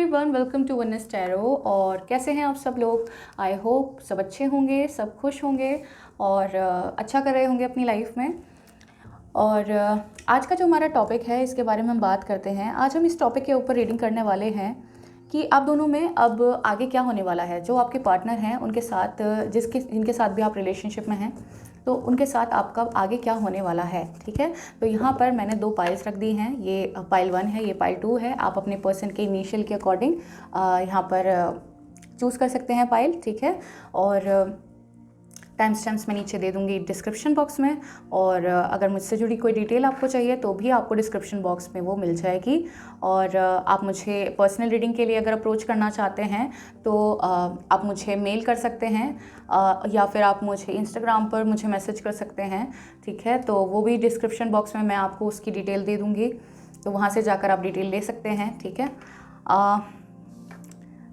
Everyone, welcome to Oneness Tarot. और कैसे हैं आप सब लोग? आई होप सब अच्छे होंगे, सब खुश होंगे और अच्छा कर रहे होंगे अपनी लाइफ में। और आज का जो हमारा टॉपिक है इसके बारे में हम बात करते हैं। आज हम इस टॉपिक के ऊपर रीडिंग करने वाले हैं कि आप दोनों में अब आगे क्या होने वाला है। जो आपके पार्टनर हैं उनके साथ, जिनके साथ भी आप रिलेशनशिप में हैं, तो उनके साथ आपका आगे क्या होने वाला है। ठीक है, तो यहाँ पर मैंने 2 पाइल्स रख दी हैं। ये पाइल 1 है, ये पाइल 2 है। आप अपने पर्सन के इनिशियल के अकॉर्डिंग यहाँ पर चूज़ कर सकते हैं पाइल। ठीक है, और टाइम स्टैम्प्स मैं नीचे दे दूँगी डिस्क्रिप्शन बॉक्स में। और अगर मुझसे जुड़ी कोई डिटेल आपको चाहिए तो भी आपको डिस्क्रिप्शन बॉक्स में वो मिल जाएगी। और आप मुझे पर्सनल रीडिंग के लिए अगर अप्रोच करना चाहते हैं तो आप मुझे मेल कर सकते हैं, या फिर आप मुझे इंस्टाग्राम पर मुझे मैसेज कर सकते हैं। ठीक है, तो वो भी डिस्क्रिप्शन बॉक्स में मैं आपको उसकी डिटेल दे दूँगी, तो वहाँ से जाकर आप डिटेल ले सकते हैं। ठीक है,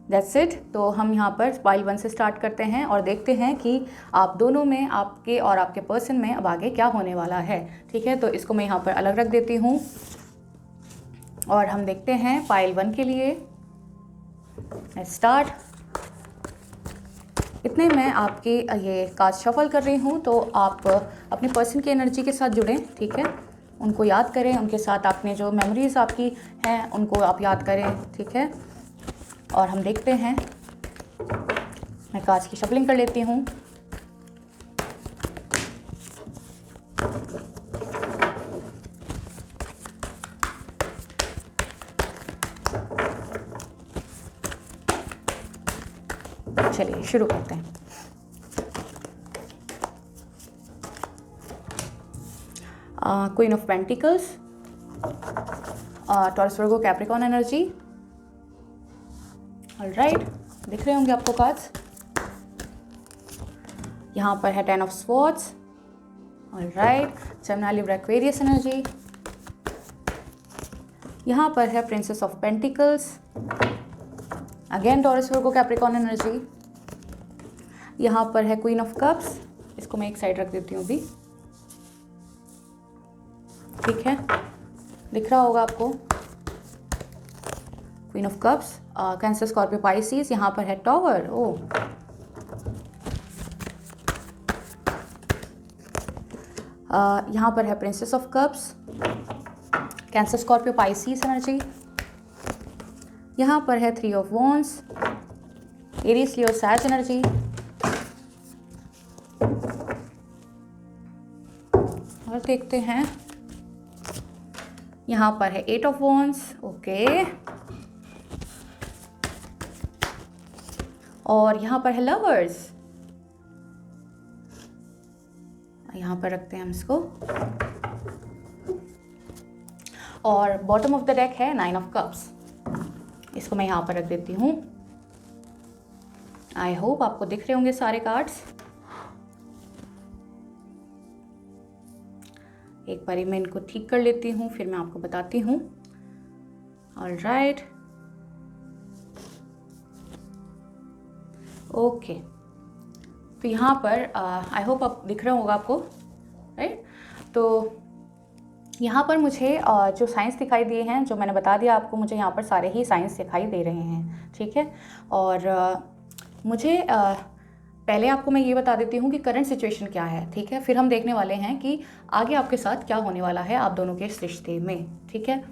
दैट्स इट। तो हम यहाँ पर पाइल 1 से स्टार्ट करते हैं और देखते हैं कि आप दोनों में, आपके और आपके पर्सन में अब आगे क्या होने वाला है। ठीक है, तो इसको मैं यहाँ पर अलग रख देती हूँ और हम देखते हैं पाइल 1 के लिए। स्टार्ट। इतने मैं आपकी ये कार्ड शफल कर रही हूँ, तो आप अपने पर्सन की एनर्जी के साथ जुड़ें। ठीक है, उनको याद करें, उनके साथ आपने जो मेमोरीज़ आपकी हैं उनको आप याद करें। ठीक है, और हम देखते हैं। मैं कार्ड्स की शफलिंग कर लेती हूँ। चलिए शुरू करते हैं। Queen of pentacles, Taurus Virgo Capricorn energy. Alright, दिख रहे होंगे आपको कार्ड्स। यहाँ पर है 10 of swords. Alright, Gemini Libra Aquarius energy. यहाँ पर है princess of pentacles, again Taurus Virgo Capricorn energy. यहाँ पर है क्वीन ऑफ कप्स, इसको मैं एक साइड रख देती हूँ अभी। ठीक है, दिख रहा होगा आपको queen of cups, cancer Scorpio Pisces. यहाँ पर है टॉवर। ओ, यहाँ पर है princess of cups, cancer Scorpio Pisces energy. यहाँ पर है 3 ऑफ वॉन्ड्स, एरीज लियो सैज एनर्जी। और देखते हैं, यहाँ पर है 8 ऑफ वॉन्ड्स। ओके, और यहाँ पर है लवर्स। यहाँ पर रखते हैं हम इसको। और बॉटम ऑफ द डेक है 9 ऑफ कप्स, इसको मैं यहाँ पर रख देती हूँ। आई होप आपको दिख रहे होंगे सारे कार्ड्स। एक बारी मैं इनको ठीक कर लेती हूँ, फिर मैं आपको बताती हूँ। ऑलराइट, ओके, तो यहाँ पर आई होप आप दिख रहा होगा आपको, राइट। तो यहाँ पर मुझे जो साइंस दिखाई दिए हैं, जो मैंने बता दिया आपको, मुझे यहाँ पर सारे ही साइंस दिखाई दे रहे हैं। ठीक है, और मुझे पहले आपको मैं ये बता देती हूँ कि करंट सिचुएशन क्या है। ठीक है, फिर हम देखने वाले हैं कि आगे आपके साथ क्या होने वाला है आप दोनों के इस रिश्ते में। ठीक है,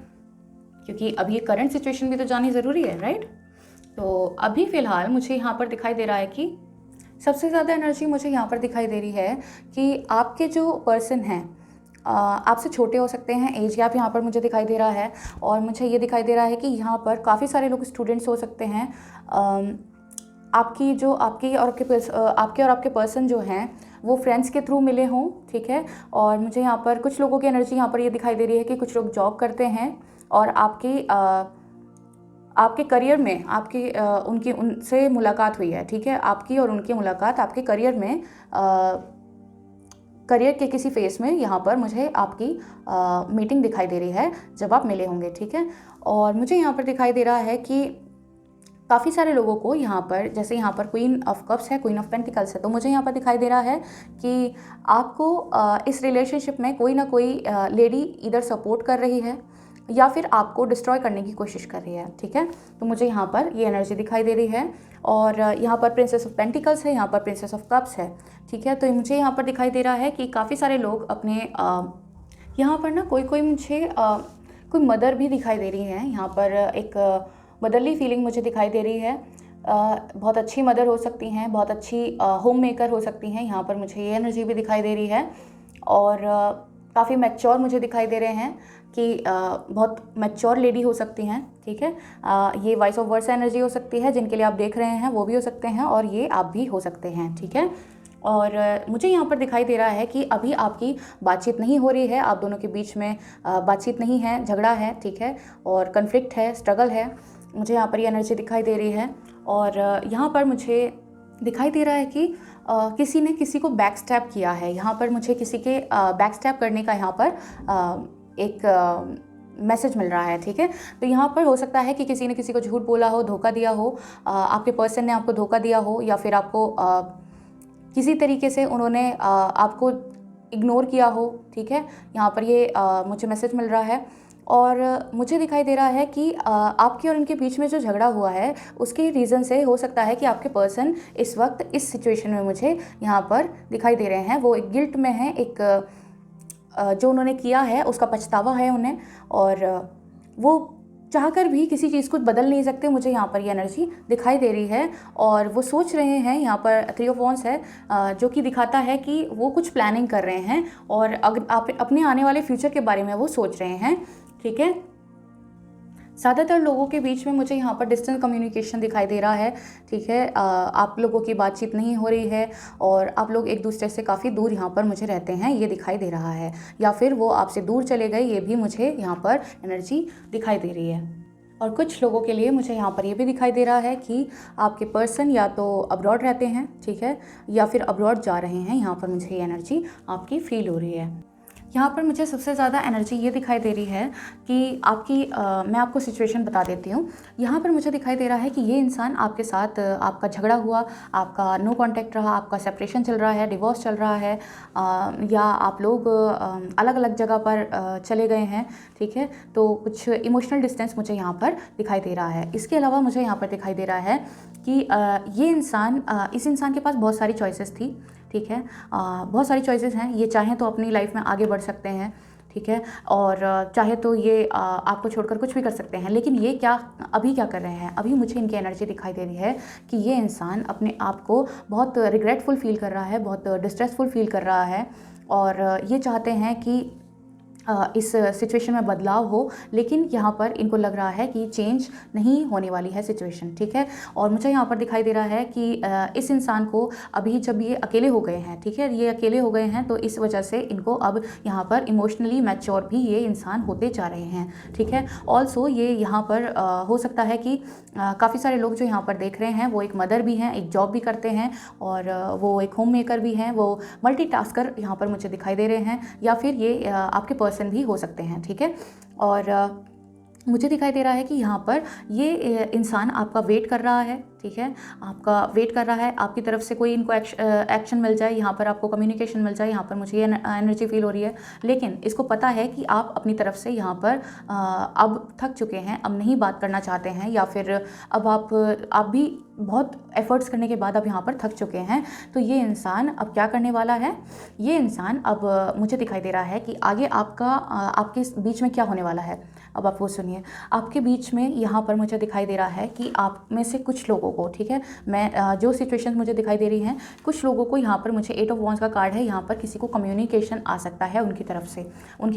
क्योंकि अभी करंट सिचुएशन भी तो जाननी ज़रूरी है, राइट। तो अभी फ़िलहाल मुझे यहाँ पर दिखाई दे रहा है कि सबसे ज़्यादा एनर्जी मुझे यहाँ पर दिखाई दे रही है कि आपके जो पर्सन हैं आपसे छोटे हो सकते हैं, एज गैप यहाँ पर मुझे दिखाई दे रहा है। और मुझे ये दिखाई दे रहा है कि यहाँ पर काफ़ी सारे लोग स्टूडेंट्स हो सकते हैं। आपके और आपके पर्सन जो हैं वो फ्रेंड्स के थ्रू मिले हों। ठीक है, और मुझे यहाँ पर कुछ लोगों की एनर्जी यहाँ पर ये दिखाई दे रही है कि कुछ लोग जॉब करते हैं और आपके करियर में उनसे मुलाकात हुई है। ठीक है, आपकी और उनकी मुलाकात आपके करियर में, करियर के किसी फेस में यहाँ पर मुझे आपकी मीटिंग दिखाई दे रही है जब आप मिले होंगे। ठीक है, और मुझे यहाँ पर दिखाई दे रहा है कि काफ़ी सारे लोगों को यहाँ पर, जैसे यहाँ पर क्वीन ऑफ कप्स है, क्वीन ऑफ पेंटिकल्स है, तो मुझे यहाँ पर दिखाई दे रहा है कि आपको इस रिलेशनशिप में कोई ना कोई लेडी इधर सपोर्ट कर रही है या फिर आपको डिस्ट्रॉय करने की कोशिश कर रही है, ठीक है। तो मुझे यहाँ पर ये एनर्जी दिखाई दे रही है। और यहाँ पर प्रिंसेस ऑफ पेंटिकल्स है, यहाँ पर प्रिंसेस ऑफ कप्स है, ठीक है। तो मुझे यहाँ पर दिखाई दे रहा है कि काफ़ी सारे लोग अपने यहाँ पर ना कोई मुझे कोई मदर भी दिखाई दे रही हैं। यहाँ पर एक मदरली फीलिंग मुझे दिखाई दे रही है। बहुत अच्छी मदर हो सकती हैं, बहुत अच्छी होम मेकर हो सकती हैं। यहाँ पर मुझे ये एनर्जी भी दिखाई दे रही है। और काफ़ी मैच्योर मुझे दिखाई दे रहे हैं कि बहुत मैच्योर लेडी हो सकती हैं, ठीक है। ये वॉइस ऑफ वर्ड्स एनर्जी हो सकती है, जिनके लिए आप देख रहे हैं वो भी हो सकते हैं, और ये आप भी हो सकते हैं, ठीक है। और मुझे यहाँ पर दिखाई दे रहा है कि अभी आपकी बातचीत नहीं हो रही है, आप दोनों के बीच में बातचीत नहीं है, झगड़ा है, ठीक है, और कन्फ्लिक्ट है, स्ट्रगल है। मुझे यहाँ पर ये एनर्जी दिखाई दे रही है। और यहाँ पर मुझे दिखाई दे रहा है कि किसी ने किसी को बैक स्टैब किया है। यहाँ पर मुझे किसी के बैक स्टैब करने का यहाँ पर एक मैसेज मिल रहा है, ठीक है। तो यहाँ पर हो सकता है कि किसी ने किसी को झूठ बोला हो, धोखा दिया हो, आपके पर्सन ने आपको धोखा दिया हो, या फिर आपको किसी तरीके से उन्होंने आपको इग्नोर किया हो, ठीक है। यहाँ पर ये मुझे मैसेज मिल रहा है। और मुझे दिखाई दे रहा है कि आपके और इनके बीच में जो झगड़ा हुआ है उसके रीज़न से हो सकता है कि आपके पर्सन इस वक्त इस सिचुएशन में मुझे यहाँ पर दिखाई दे रहे हैं। वो एक गिल्ट में है, एक जो उन्होंने किया है उसका पछतावा है उन्हें, और वो चाहकर भी किसी चीज़ को बदल नहीं सकते। मुझे यहाँ पर ये एनर्जी दिखाई दे रही है। और वो सोच रहे हैं, यहाँ पर 3 ऑफ वॉन्ड्स है, जो कि दिखाता है कि वो कुछ प्लानिंग कर रहे हैं और आप अपने आने वाले फ्यूचर के बारे में वो सोच रहे हैं, ठीक है। ज़्यादातर लोगों के बीच में मुझे यहाँ पर डिस्टेंस कम्युनिकेशन दिखाई दे रहा है, ठीक है। आप लोगों की बातचीत नहीं हो रही है और आप लोग एक दूसरे से काफ़ी दूर यहाँ पर मुझे रहते हैं, ये दिखाई दे रहा है। या फिर वो आपसे दूर चले गए, ये भी मुझे यहाँ पर एनर्जी दिखाई दे रही है। और कुछ लोगों के लिए मुझे यहाँ पर ये भी दिखाई दे रहा है कि आपके पर्सन या तो अब्रॉड रहते हैं, ठीक है, या फिर अब्रॉड जा रहे हैं। यहाँ पर मुझे ये एनर्जी आपकी फील हो रही है। यहाँ पर मुझे सबसे ज़्यादा एनर्जी ये दिखाई दे रही है कि मैं आपको सिचुएशन बता देती हूँ। यहाँ पर मुझे दिखाई दे रहा है कि ये इंसान आपके साथ आपका झगड़ा हुआ, आपका नो कांटेक्ट रहा, आपका सेपरेशन चल रहा है, डिवोर्स चल रहा है, या आप लोग अलग अलग जगह पर चले गए हैं, ठीक है। तो कुछ इमोशनल डिस्टेंस मुझे यहाँ पर दिखाई दे रहा है। इसके अलावा मुझे यहाँ पर दिखाई दे रहा है कि इस इंसान के पास बहुत सारी चॉइसेस थी, ठीक है। बहुत सारी चॉइसेस हैं। ये चाहें तो अपनी लाइफ में आगे बढ़ सकते हैं, ठीक है, और चाहे तो ये आपको छोड़कर कुछ भी कर सकते हैं। लेकिन ये अभी क्या कर रहे हैं, अभी मुझे इनकी एनर्जी दिखाई दे रही है कि ये इंसान अपने आप को बहुत रिग्रेटफुल फील कर रहा है, बहुत डिस्ट्रेसफुल फील कर रहा है, और ये चाहते हैं कि इस सिचुएशन में बदलाव हो। लेकिन यहाँ पर इनको लग रहा है कि चेंज नहीं होने वाली है सिचुएशन, ठीक है। और मुझे यहाँ पर दिखाई दे रहा है कि इस इंसान को अभी जब ये अकेले हो गए हैं, ठीक है, ये अकेले हो गए हैं, तो इस वजह से इनको अब यहाँ पर इमोशनली मैच्योर भी ये इंसान होते जा रहे हैं, ठीक है। ऑल्सो ये यहाँ पर हो सकता है कि काफ़ी सारे लोग जो यहाँ पर देख रहे हैं वो एक मदर भी हैं, एक जॉब भी करते हैं, और वो एक होम मेकर भी हैं, वो मल्टीटास्कर यहाँ पर मुझे दिखाई दे रहे हैं, या फिर ये आपके पर्सन भी हो सकते हैं, ठीक है। और मुझे दिखाई दे रहा है कि यहाँ पर ये इंसान आपका वेट कर रहा है, ठीक है, आपका वेट कर रहा है, आपकी तरफ से कोई इनको एक्शन मिल जाए, यहाँ पर आपको कम्युनिकेशन मिल जाए। यहाँ पर मुझे ये एनर्जी फील हो रही है। लेकिन इसको पता है कि आप अपनी तरफ से यहाँ पर अब थक चुके हैं, अब नहीं बात करना चाहते हैं, या फिर अब आप भी बहुत एफर्ट्स करने के बाद अब यहाँ पर थक चुके हैं। तो ये इंसान अब क्या करने वाला है, ये इंसान अब मुझे दिखाई दे रहा है कि आगे आपके बीच में क्या होने वाला है। अब आप वो सुनिए। आपके बीच में यहाँ पर मुझे दिखाई दे रहा है कि आप में से कुछ लोगों को, ठीक है, मैं जो सिचुएशन मुझे दिखाई दे रही हैं, कुछ लोगों को यहाँ पर मुझे 8 ऑफ वॉन्ड्स का कार्ड है, यहाँ पर किसी को कम्युनिकेशन आ सकता है उनकी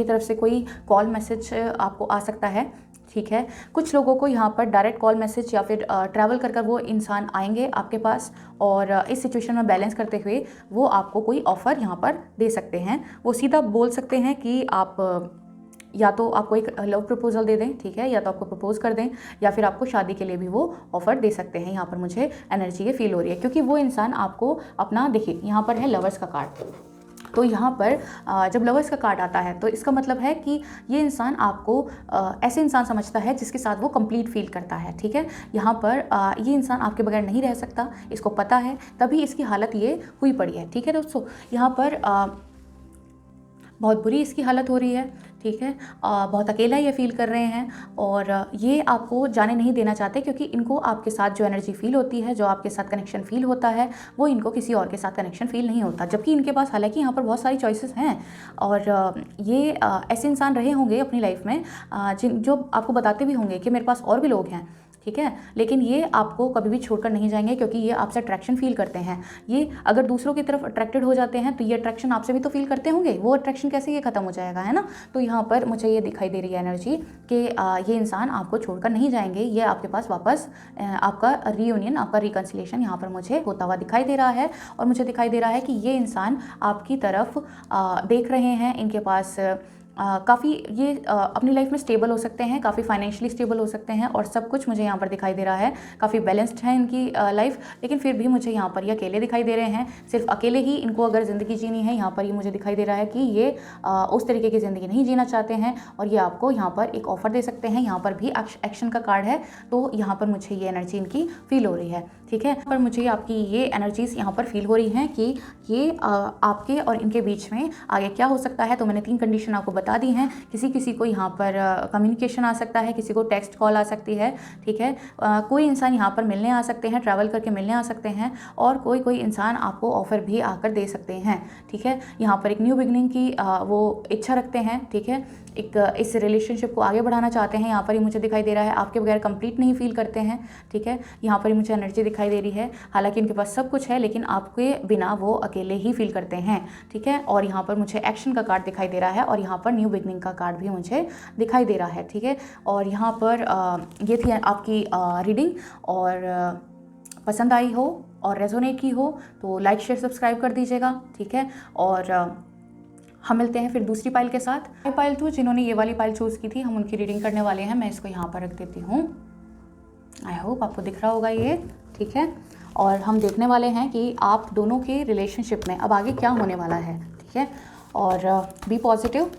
तरफ से कोई कॉल मैसेज आपको आ सकता है, ठीक है। कुछ लोगों को यहाँ पर डायरेक्ट कॉल मैसेज या फिर ट्रैवल कर वो इंसान आएंगे आपके पास, और इस सिचुएशन में बैलेंस करते हुए वो आपको कोई ऑफ़र यहाँ पर दे सकते हैं। वो सीधा बोल सकते हैं कि आप या तो आपको एक लव प्रपोजल दे दें, ठीक है, या तो आपको प्रपोज कर दें, या फिर आपको शादी के लिए भी वो ऑफ़र दे सकते हैं। यहाँ पर मुझे एनर्जी ये फील हो रही है, क्योंकि वो इंसान आपको अपना, देखिए यहाँ पर है लवर्स का कार्ड, तो यहाँ पर जब लवर्स का कार्ड आता है तो इसका मतलब है कि ये इंसान आपको ऐसे इंसान समझता है जिसके साथ वो कंप्लीट फील करता है, ठीक है। यहाँ पर ये इंसान आपके बगैर नहीं रह सकता, इसको पता है, तभी इसकी हालत ये हुई पड़ी है, ठीक है दोस्तों। यहाँ पर बहुत बुरी इसकी हालत हो रही है, ठीक है। बहुत अकेला ये फील कर रहे हैं और ये आपको जाने नहीं देना चाहते, क्योंकि इनको आपके साथ जो एनर्जी फील होती है, जो आपके साथ कनेक्शन फील होता है, वो इनको किसी और के साथ कनेक्शन फील नहीं होता। जबकि इनके पास हालांकि यहाँ पर बहुत सारी चॉइसेस हैं और ये ऐसे इंसान रहे होंगे अपनी लाइफ में जो आपको बताते भी होंगे कि मेरे पास और भी लोग हैं, ठीक है, लेकिन ये आपको कभी भी छोड़कर नहीं जाएंगे, क्योंकि ये आपसे अट्रैक्शन फील करते हैं। ये अगर दूसरों की तरफ अट्रैक्टेड हो जाते हैं तो ये अट्रैक्शन आपसे भी तो फील करते होंगे, वो अट्रैक्शन कैसे ये खत्म हो जाएगा, है ना। तो यहाँ पर मुझे ये दिखाई दे रही है एनर्जी कि ये इंसान आपको छोड़कर नहीं जाएंगे, ये आपके पास वापस आपका रीयूनियन, आपका रिकन्सिलेशन यहाँ पर मुझे होता हुआ दिखाई दे रहा है। और मुझे दिखाई दे रहा है कि ये इंसान आपकी तरफ देख रहे हैं, इनके पास काफ़ी ये अपनी लाइफ में स्टेबल हो सकते हैं, काफ़ी फाइनेंशियली स्टेबल हो सकते हैं और सब कुछ मुझे यहाँ पर दिखाई दे रहा है। काफ़ी बैलेंस्ड है इनकी लाइफ, लेकिन फिर भी मुझे यहाँ पर ये अकेले दिखाई दे रहे हैं। सिर्फ अकेले ही इनको अगर ज़िंदगी जीनी है, यहाँ पर ये मुझे दिखाई दे रहा है कि ये उस तरीके की ज़िंदगी नहीं जीना चाहते हैं और ये आपको यहाँ पर एक ऑफ़र दे सकते हैं। यहाँ पर भी एक्शन का कार्ड है, तो यहाँ पर मुझे ये एनर्जी इनकी फील हो रही है, ठीक है। पर मुझे आपकी ये एनर्जीज़ यहाँ पर फील हो रही हैं कि ये आपके और इनके बीच में आगे क्या हो सकता है। तो मैंने 3 कंडीशन आपको बता दी हैं। किसी को यहाँ पर कम्युनिकेशन आ सकता है, किसी को टेक्स्ट कॉल आ सकती है, ठीक है। कोई इंसान यहाँ पर मिलने आ सकते हैं, ट्रैवल करके मिलने आ सकते हैं और कोई इंसान आपको ऑफ़र भी आकर दे सकते हैं, ठीक है। यहाँ पर एक न्यू बिगनिंग की वो इच्छा रखते हैं, ठीक है। एक इस रिलेशनशिप को आगे बढ़ाना चाहते हैं। यहाँ पर ही मुझे दिखाई दे रहा है आपके बगैर कंप्लीट नहीं फील करते हैं, ठीक है। यहाँ पर ही मुझे एनर्जी दिखाई दे रही है, हालांकि इनके पास सब कुछ है लेकिन आपके बिना वो अकेले ही फील करते हैं, ठीक है। और यहाँ पर मुझे एक्शन का कार्ड दिखाई दे रहा है और यहाँ पर न्यू बिगनिंग का कार्ड भी मुझे दिखाई दे रहा है, ठीक है। और यहाँ पर ये थी आपकी रीडिंग, और पसंद आई हो और रेजोनेट की हो तो लाइक शेयर सब्सक्राइब कर दीजिएगा, ठीक है। और हम मिलते हैं फिर दूसरी पाइल के साथ। पाइल 2 जिन्होंने ये वाली पाइल चूज़ की थी, हम उनकी रीडिंग करने वाले हैं। मैं इसको यहाँ पर रख देती हूँ, आई होप आपको दिख रहा होगा ये, ठीक है। और हम देखने वाले हैं कि आप दोनों के रिलेशनशिप में अब आगे क्या होने वाला है, ठीक है। और बी पॉजिटिव,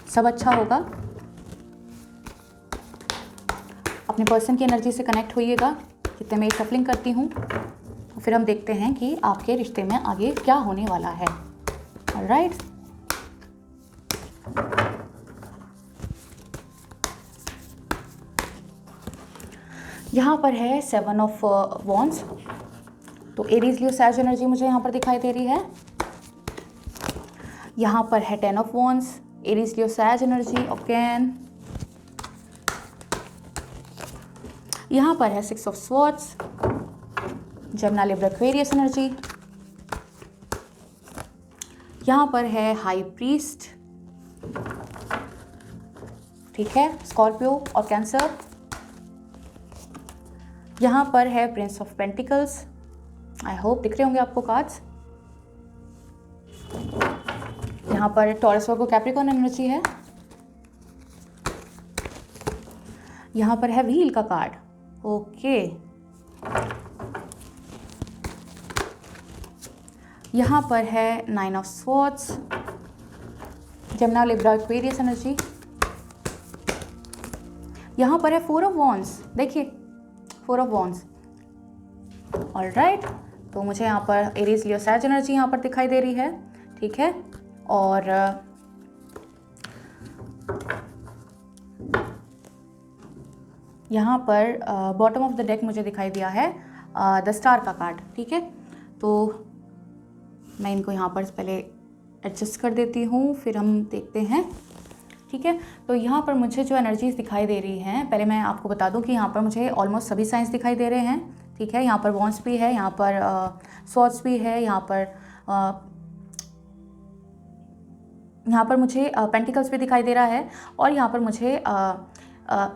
सब अच्छा होगा। अपने पर्सन की एनर्जी से कनेक्ट होइएगा। जितने मैं शफलिंग करती हूँ फिर हम देखते हैं कि आपके रिश्ते में आगे क्या होने वाला है। ऑलराइट, यहाँ पर है 7 ऑफ वॉन्ड्स, तो एरीज लियो सैज एनर्जी मुझे यहाँ पर दिखाई दे रही है। यहाँ पर है 10 ऑफ वॉन्ड्स, एरीज लियो सैज एनर्जी अगेन। यहाँ पर है 6 of swords, Gemini Libra Aquarius energy. यहाँ पर है हाई प्रीस्ट, ठीक है, स्कॉर्पियो और कैंसर। यहाँ पर है Prince of pentacles, I hope दिख रहे होंगे आपको कार्ड्स। यहाँ पर टॉरस वर्गो कैप्रिकॉर्न एनर्जी है। यहाँ पर है व्हील का कार्ड, ओके। यहाँ पर है 9 of swords, Gemini Libra Aquarius energy. यहाँ पर है 4 ऑफ वॉन्ड्स, देखिए 4 ऑफ वॉन्ड्स। ऑलराइट, तो मुझे यहाँ पर एरीज लियो सैज एनर्जी यहाँ पर दिखाई दे रही है, ठीक है। और यहाँ पर बॉटम ऑफ द डेक मुझे दिखाई दिया है द स्टार का कार्ड, ठीक है। तो मैं इनको यहाँ पर पहले एडजस्ट कर देती हूँ, फिर हम देखते हैं, ठीक है। तो यहाँ पर मुझे जो एनर्जीज दिखाई दे रही हैं, पहले मैं आपको बता दूँ कि यहाँ पर मुझे ऑलमोस्ट सभी साइंस दिखाई दे रहे हैं, ठीक है। यहाँ पर वॉन्ड्स भी है, यहाँ पर स्वॉर्ड्स भी है, यहाँ पर मुझे पेंटिकल्स भी दिखाई दे रहा है और यहाँ पर मुझे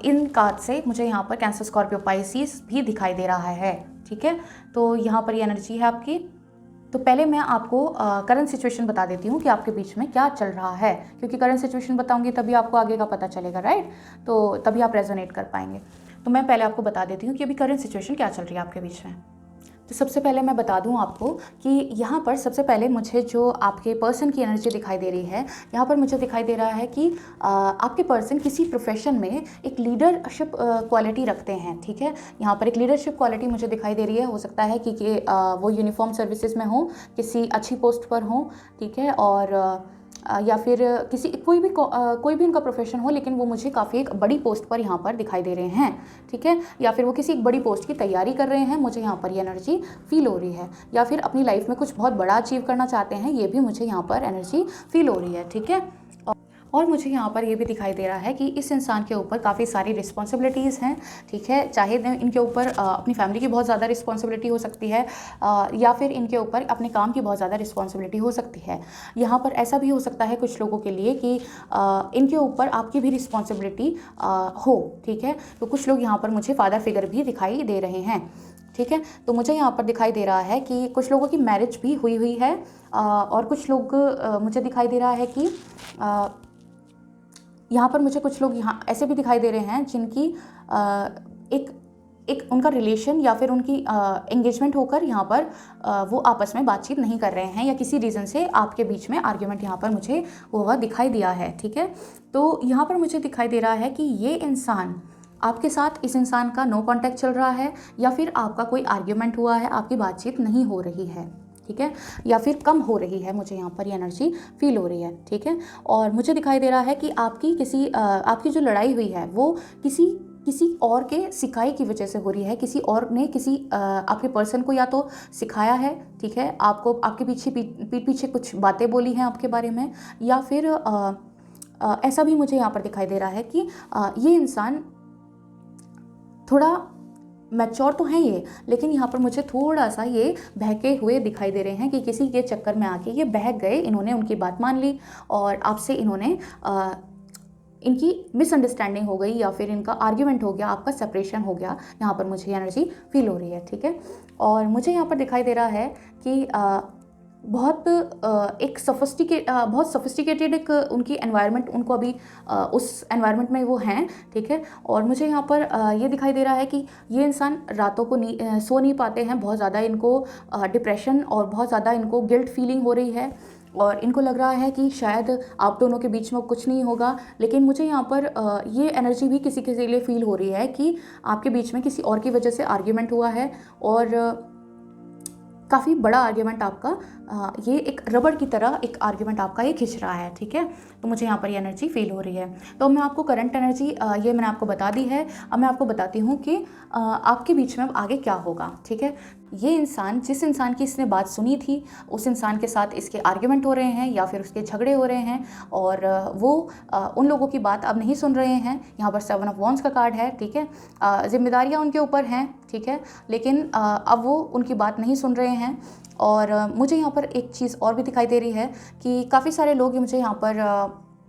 इन कार्ड से मुझे यहाँ पर कैंसर, स्कॉर्पियो, पाइसिस भी दिखाई दे रहा है, ठीक है। तो यहाँ पर ये एनर्जी है आपकी। तो पहले मैं आपको करंट सिचुएशन बता देती हूँ कि आपके बीच में क्या चल रहा है, क्योंकि करंट सिचुएशन बताऊँगी तभी आपको आगे का पता चलेगा, राइट। तो तभी आप रेजोनेट कर पाएंगे। तो मैं पहले आपको बता देती हूँ कि अभी करंट सिचुएशन क्या चल रही है आपके बीच में। तो सबसे पहले मैं बता दूं आपको कि यहाँ पर सबसे पहले मुझे जो आपके पर्सन की एनर्जी दिखाई दे रही है, यहाँ पर मुझे दिखाई दे रहा है कि आपके पर्सन किसी प्रोफेशन में एक लीडरशिप क्वालिटी रखते हैं, ठीक है। यहाँ पर एक लीडरशिप क्वालिटी मुझे दिखाई दे रही है। हो सकता है कि वो यूनिफॉर्म सर्विसेज में हो, किसी अच्छी पोस्ट पर हो, ठीक है। और या फिर कोई भी उनका प्रोफेशन हो, लेकिन वो मुझे काफ़ी एक बड़ी पोस्ट पर यहाँ पर दिखाई दे रहे हैं, ठीक है। या फिर वो किसी एक बड़ी पोस्ट की तैयारी कर रहे हैं, मुझे यहाँ पर ये एनर्जी फील हो रही है। या फिर अपनी लाइफ में कुछ बहुत बड़ा अचीव करना चाहते हैं, ये भी मुझे यहाँ पर एनर्जी फील हो रही है, ठीक है। और मुझे यहाँ पर ये भी दिखाई दे रहा है कि इस इंसान के ऊपर काफ़ी सारी रिस्पॉन्सिबिलिटीज़ हैं, ठीक है। चाहे इनके ऊपर अपनी फैमिली की बहुत ज़्यादा रिस्पॉन्सिबिलिटी हो सकती है, या फिर इनके ऊपर अपने काम की बहुत ज़्यादा रिस्पॉन्सिबिलिटी हो सकती है। यहाँ पर ऐसा भी हो सकता है कुछ लोगों के लिए कि इनके ऊपर आपकी भी रिस्पॉन्सिबिलिटी हो, ठीक है। तो कुछ लोग यहाँ पर मुझे फादर फिगर भी दिखाई दे रहे हैं, ठीक है। तो मुझे यहाँ पर दिखाई दे रहा है कि कुछ लोगों की मैरिज भी हुई है, और कुछ लोग मुझे दिखाई दे रहा है कि यहाँ पर मुझे कुछ लोग यहाँ ऐसे भी दिखाई दे रहे हैं जिनकी एक उनका रिलेशन या फिर उनकी एंगेजमेंट होकर यहाँ पर वो आपस में बातचीत नहीं कर रहे हैं, या किसी रीज़न से आपके बीच में आर्ग्यूमेंट यहाँ पर मुझे हुआ दिखाई दिया है, ठीक है। तो यहाँ पर मुझे दिखाई दे रहा है कि ये इंसान आपके साथ, इस इंसान का नो कॉन्टैक्ट चल रहा है, या फिर आपका कोई आर्ग्यूमेंट हुआ है, आपकी बातचीत नहीं हो रही है, ठीक है, या फिर कम हो रही है। मुझे यहाँ पर ये एनर्जी फील हो रही है, ठीक है। और मुझे दिखाई दे रहा है कि आपकी जो लड़ाई हुई है वो किसी और के सिखाई की वजह से हो रही है। किसी और ने आपके पर्सन को या तो सिखाया है, ठीक है, आपको आपके पीठ पीछे कुछ बातें बोली हैं आपके बारे में, या फिर ऐसा भी मुझे यहाँ पर दिखाई दे रहा है कि ये इंसान थोड़ा मैच्योर तो हैं ये, लेकिन यहाँ पर मुझे थोड़ा सा ये बहके हुए दिखाई दे रहे हैं कि किसी के चक्कर में आके ये बहक गए, इन्होंने उनकी बात मान ली और आपसे इनकी मिसअंडरस्टैंडिंग हो गई, या फिर इनका आर्ग्यूमेंट हो गया, आपका सेपरेशन हो गया। यहाँ पर मुझे एनर्जी फील हो रही है, ठीक है। और मुझे यहाँ पर दिखाई दे रहा है कि बहुत सफिस्टिकेटेड एक उनकी एनवायरनमेंट, उनको अभी उस एनवायरनमेंट में वो हैं, ठीक है। और मुझे यहाँ पर ये दिखाई दे रहा है कि ये इंसान रातों को सो नहीं पाते हैं, बहुत ज़्यादा इनको डिप्रेशन और बहुत ज़्यादा इनको गिल्ट फीलिंग हो रही है, और इनको लग रहा है कि शायद आप दोनों के बीच में कुछ नहीं होगा। लेकिन मुझे यहाँ पर ये एनर्जी भी किसी के लिए फील हो रही है कि आपके बीच में किसी और की वजह से आर्ग्यूमेंट हुआ है, और काफ़ी बड़ा आर्ग्यूमेंट आपका, ये एक रबड़ की तरह एक आर्ग्यूमेंट आपका ये खिंच रहा है, ठीक है। तो मुझे यहाँ पर ये एनर्जी फील हो रही है। तो मैं आपको करंट एनर्जी ये मैंने आपको बता दी है। अब मैं आपको बताती हूँ कि आपके बीच में अब आगे क्या होगा, ठीक है। ये इंसान, जिस इंसान की इसने बात सुनी थी, उस इंसान के साथ इसके आर्ग्यूमेंट हो रहे हैं या फिर उसके झगड़े हो रहे हैं, और वो उन लोगों की बात अब नहीं सुन रहे हैं। यहाँ पर 7 ऑफ वॉन्ड्स का कार्ड है, ठीक है। जिम्मेदारियाँ उनके ऊपर हैं, ठीक है, लेकिन अब वो उनकी बात नहीं सुन रहे हैं। और मुझे यहाँ पर एक चीज़ और भी दिखाई दे रही है कि काफ़ी सारे लोग मुझे यहाँ पर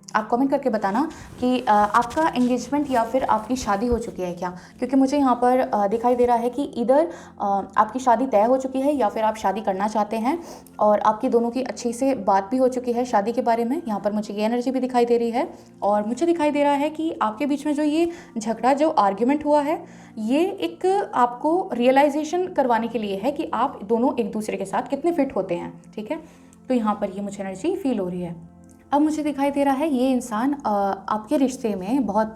आप कमेंट करके बताना कि आपका एंगेजमेंट या फिर आपकी शादी हो चुकी है क्या, क्योंकि मुझे यहाँ पर दिखाई दे रहा है कि इधर आपकी शादी तय हो चुकी है या फिर आप शादी करना चाहते हैं, और आपकी दोनों की अच्छी से बात भी हो चुकी है शादी के बारे में। यहाँ पर मुझे ये एनर्जी भी दिखाई दे रही है। और मुझे दिखाई दे रहा है कि आपके बीच में जो ये झगड़ा, जो आर्ग्यूमेंट हुआ है, ये एक आपको रियलाइजेशन करवाने के लिए है कि आप दोनों एक दूसरे के साथ कितने फिट होते हैं, ठीक है। तो यहाँ पर ये मुझे एनर्जी फील हो रही है। अब मुझे दिखाई दे रहा है ये इंसान आपके रिश्ते में बहुत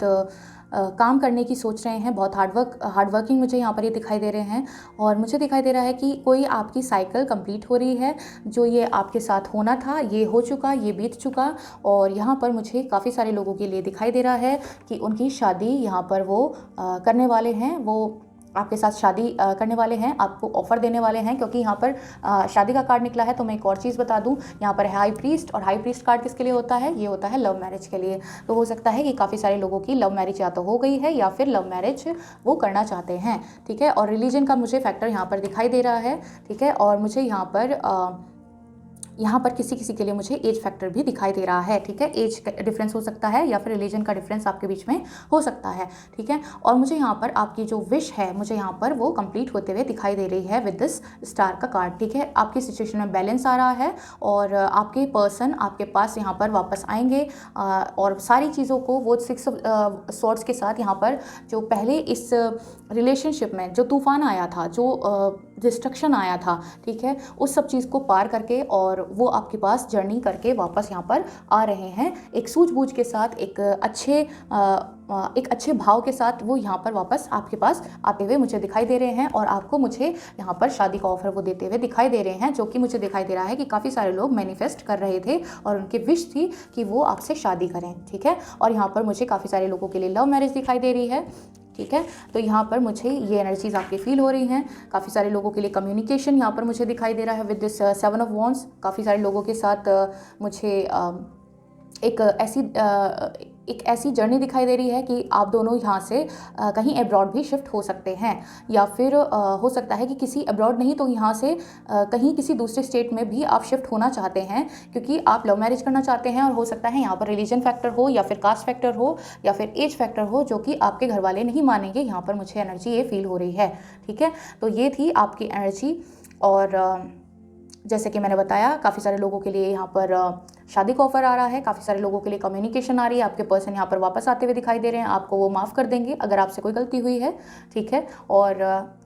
काम करने की सोच रहे हैं, बहुत हार्डवर्किंग मुझे यहाँ पर ये दिखाई दे रहे हैं। और मुझे दिखाई दे रहा है कि कोई आपकी साइकिल कंप्लीट हो रही है, जो ये आपके साथ होना था ये हो चुका, ये बीत चुका। और यहाँ पर मुझे काफ़ी सारे लोगों के लिए दिखाई दे रहा है कि उनकी शादी यहाँ पर वो करने वाले हैं, वो आपके साथ शादी करने वाले हैं, आपको ऑफ़र देने वाले हैं, क्योंकि यहाँ पर शादी का कार्ड निकला है। तो मैं एक और चीज़ बता दूँ, यहाँ पर है हाई प्रीस्ट, और हाई प्रीस्ट कार्ड किसके लिए होता है, ये होता है लव मैरिज के लिए। तो हो सकता है कि काफ़ी सारे लोगों की लव मैरिज या तो हो गई है या फिर लव मैरिज वो करना चाहते हैं, ठीक है। और रिलीजन का मुझे फैक्टर यहाँ पर दिखाई दे रहा है, ठीक है। और मुझे यहाँ पर किसी के लिए मुझे एज फैक्टर भी दिखाई दे रहा है, ठीक है। एज डिफरेंस हो सकता है या फिर रिलीजन का डिफरेंस आपके बीच में हो सकता है, ठीक है। और मुझे यहाँ पर आपकी जो विश है, मुझे यहाँ पर वो कंप्लीट होते हुए दिखाई दे रही है विद दिस स्टार का कार्ड, ठीक है। आपकी सिचुएशन में बैलेंस आ रहा है, और आपके पर्सन आपके पास यहाँ पर वापस आएंगे, और सारी चीज़ों को वो 6 ऑफ स्वॉर्ड्स के साथ यहाँ पर जो पहले इस रिलेशनशिप में जो तूफान आया था, जो डिस्ट्रक्शन आया था, ठीक है, उस सब चीज़ को पार करके और वो आपके पास जर्नी करके वापस यहाँ पर आ रहे हैं एक सूझबूझ के साथ, एक अच्छे भाव के साथ वो यहाँ पर वापस आपके पास आते हुए मुझे दिखाई दे रहे हैं और आपको मुझे यहाँ पर शादी का ऑफर वो देते हुए दिखाई दे रहे हैं, जो कि मुझे दिखाई दे रहा है कि काफ़ी सारे लोग मैनिफेस्ट कर रहे थे और उनकी विश थी कि वो आपसे शादी करें, ठीक है। और यहाँ पर मुझे काफ़ी सारे लोगों के लिए लव मैरिज दिखाई दे रही है, ठीक है। तो यहाँ पर मुझे ये एनर्जीज आपकी फील हो रही हैं। काफ़ी सारे लोगों के लिए कम्युनिकेशन यहाँ पर मुझे दिखाई दे रहा है विद दिस 7 ऑफ वॉन्ड्स। काफ़ी सारे लोगों के साथ मुझे एक ऐसी जर्नी दिखाई दे रही है कि आप दोनों यहाँ से कहीं अब्रॉड भी शिफ्ट हो सकते हैं, या फिर हो सकता है कि किसी अब्रॉड नहीं तो यहाँ से कहीं किसी दूसरे स्टेट में भी आप शिफ्ट होना चाहते हैं, क्योंकि आप लव मैरिज करना चाहते हैं। और हो सकता है यहाँ पर रिलीजन फैक्टर हो या फिर कास्ट फैक्टर हो या फिर एज फैक्टर हो, जो कि आपके घर वाले नहीं मानेंगे। यहाँ पर मुझे एनर्जी ये फील हो रही है, ठीक है। तो ये थी आपकी एनर्जी। और जैसे कि मैंने बताया, काफ़ी सारे लोगों के लिए यहाँ पर शादी का ऑफर आ रहा है, काफ़ी सारे लोगों के लिए कम्युनिकेशन आ रही है, आपके पर्सन यहाँ पर वापस आते हुए दिखाई दे रहे हैं, आपको वो माफ़ कर देंगे अगर आपसे कोई गलती हुई है, ठीक है। और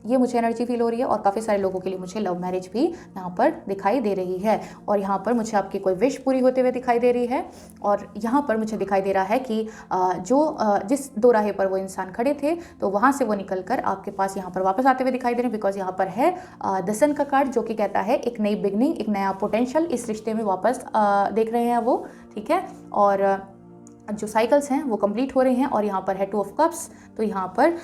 ये मुझे एनर्जी फील हो रही है। और काफ़ी सारे लोगों के लिए मुझे लव मैरिज भी यहाँ पर दिखाई दे रही है। और यहाँ पर मुझे आपकी कोई विश पूरी होते हुए दिखाई दे रही है। और यहाँ पर मुझे दिखाई दे रहा है कि जिस दो राहे पर वो इंसान खड़े थे, तो वहाँ से वो निकल कर आपके पास यहाँ पर वापस आते हुए दिखाई दे रहे हैं। बिकॉज यहाँ पर है द सन का कार्ड, जो कि कहता है एक नई बिगनिंग, एक नया पोटेंशियल इस रिश्ते में वापस देख रहे हैं वो, ठीक है। और जो साइकिल्स हैं वो कंप्लीट हो रहे हैं। और यहाँ पर है 2 ऑफ कप्स, तो यहाँ पर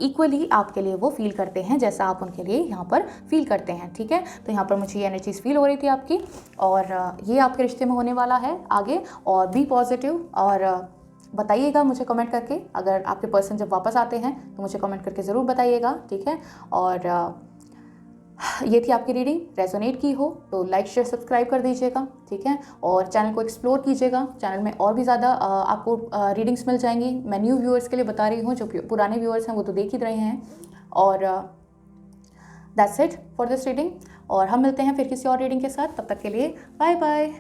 इक्वली आपके लिए वो फील करते हैं जैसा आप उनके लिए यहाँ पर फील करते हैं, ठीक है। तो यहाँ पर मुझे ये एनर्जीज फील हो रही थी आपकी, और ये आपके रिश्ते में होने वाला है आगे। और बी पॉजिटिव, और बताइएगा मुझे कमेंट करके, अगर आपके पर्सन जब वापस आते हैं तो मुझे कमेंट करके ज़रूर बताइएगा, ठीक है। और ये थी आपकी रीडिंग। रेजोनेट की हो तो लाइक शेयर सब्सक्राइब कर दीजिएगा, ठीक है। और चैनल को एक्सप्लोर कीजिएगा, चैनल में और भी ज़्यादा आपको रीडिंग्स मिल जाएंगी। मैं न्यू व्यूअर्स के लिए बता रही हूँ, जो पुराने व्यूअर्स हैं वो तो देख ही रहे हैं। और that's it for this reading, और हम मिलते हैं फिर किसी और रीडिंग के साथ। तब तक के लिए बाय बाय।